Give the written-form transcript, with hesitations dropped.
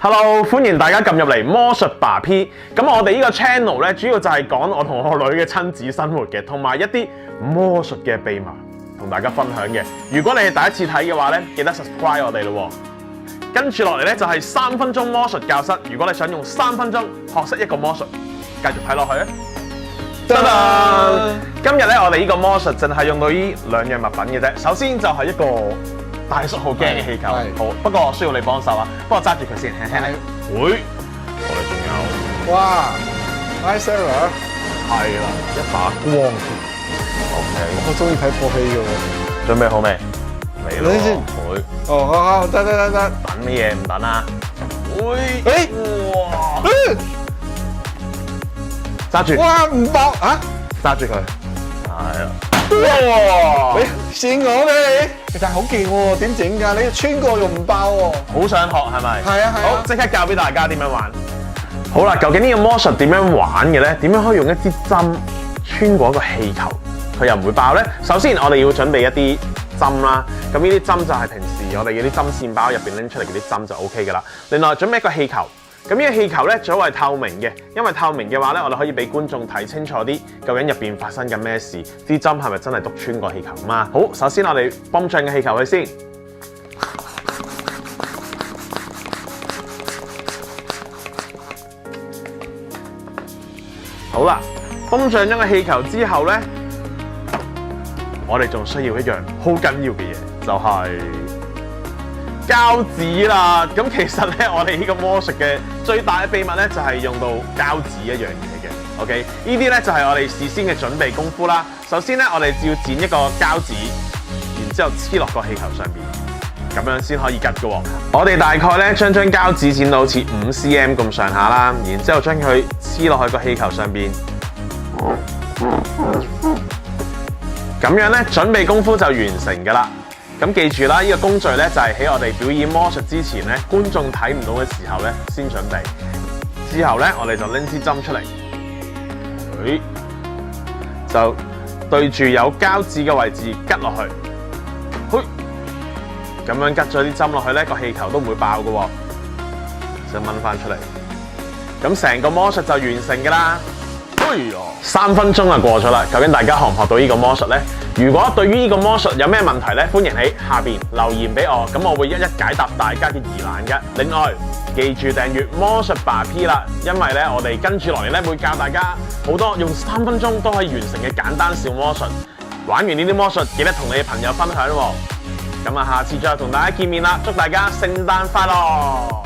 Hello， 歡迎大家撳入嚟魔術爸 P。咁我哋呢個 channel 咧，主要就係講我同我女嘅親子生活嘅，同埋一啲魔術嘅秘密，同大家分享嘅。如果你係第一次睇嘅話咧，記得 subscribe 我哋咯。跟住落嚟咧就係3分鐘魔術教室。如果你想用3分鐘學識一個魔術，繼續睇落去啊！噔噔！今日咧我哋呢個魔術淨係用到呢2樣物品嘅啫。首先就係一個大叔好驚嘅氣球，好，不過需要你幫手啊！幫我揸住佢先，輕輕。會，我哋仲有，哇 ，Nice Sarah， 係啦，一把光。OK， 我中意睇部戲嘅喎。準備好未？嚟咯，先。會。哦，好，得。等乜嘢唔等啊？會。哇！揸住。哇，唔爆啊！揸住佢。係啦。哇！試我咩你？其實好勁喎，點整㗎？你穿過仲唔爆喎？好想學係咪？係啊。好，即刻教俾大家點樣玩。好啦，究竟呢個魔術點樣玩嘅咧？點樣可以用一支針穿過一個氣球，佢又唔會爆咧？首先我哋要準備一啲針啦。咁呢啲針就係平時我哋嗰啲針線包入邊拎出嚟嗰啲針就 OK 㗎啦。另外準備一個氣球。咁呢個氣球咧，最好係透明嘅，因為透明嘅話咧，我哋可以俾觀眾睇清楚啲，究竟入邊發生緊咩事，啲針係咪真係篤穿個氣球嘛？好，首先我哋泵脹嘅氣球去先，好啦，泵脹咗個氣球之後咧，我哋仲需要一樣好緊要嘅嘢，就係膠紙啦，咁其實咧，我哋呢個魔術嘅最大嘅秘密咧，就係用到膠紙一樣嘢嘅。OK， 呢啲咧就係我哋事先嘅準備功夫啦。首先咧，我哋要剪一個膠紙，然之後黐落個氣球上邊，咁樣先可以吉嘅喎。我哋大概咧將膠紙剪到好似5 cm 咁上下啦，然之後將佢黐落去個氣球上邊，咁樣咧準備功夫就完成㗎啦。咁記住啦，呢個工序咧就係喺我哋表演魔術之前咧，觀眾睇唔到嘅時候咧先準備。之後咧，我哋就拎支針出嚟，就對住有膠紙嘅位置吉落去，咁樣吉咗啲針落去咧，個氣球都唔會爆嘅喎。就掹翻出嚟，咁成個魔術就完成㗎啦。3分鐘就過咗啦，究竟大家學唔學到呢個魔術呢？如果對於呢個魔術有咩問題呢，歡迎喺下邊留言俾我，咁我會一一解答大家嘅疑難嘅。另外，記住訂閱魔術爸 P 啦，因為咧我哋跟住落嚟咧會教大家好多用3分鐘都可以完成嘅簡單小魔術。玩完呢啲魔術，記得同你嘅朋友分享喎。咁啊，下次再同大家見面啦，祝大家聖誕快樂！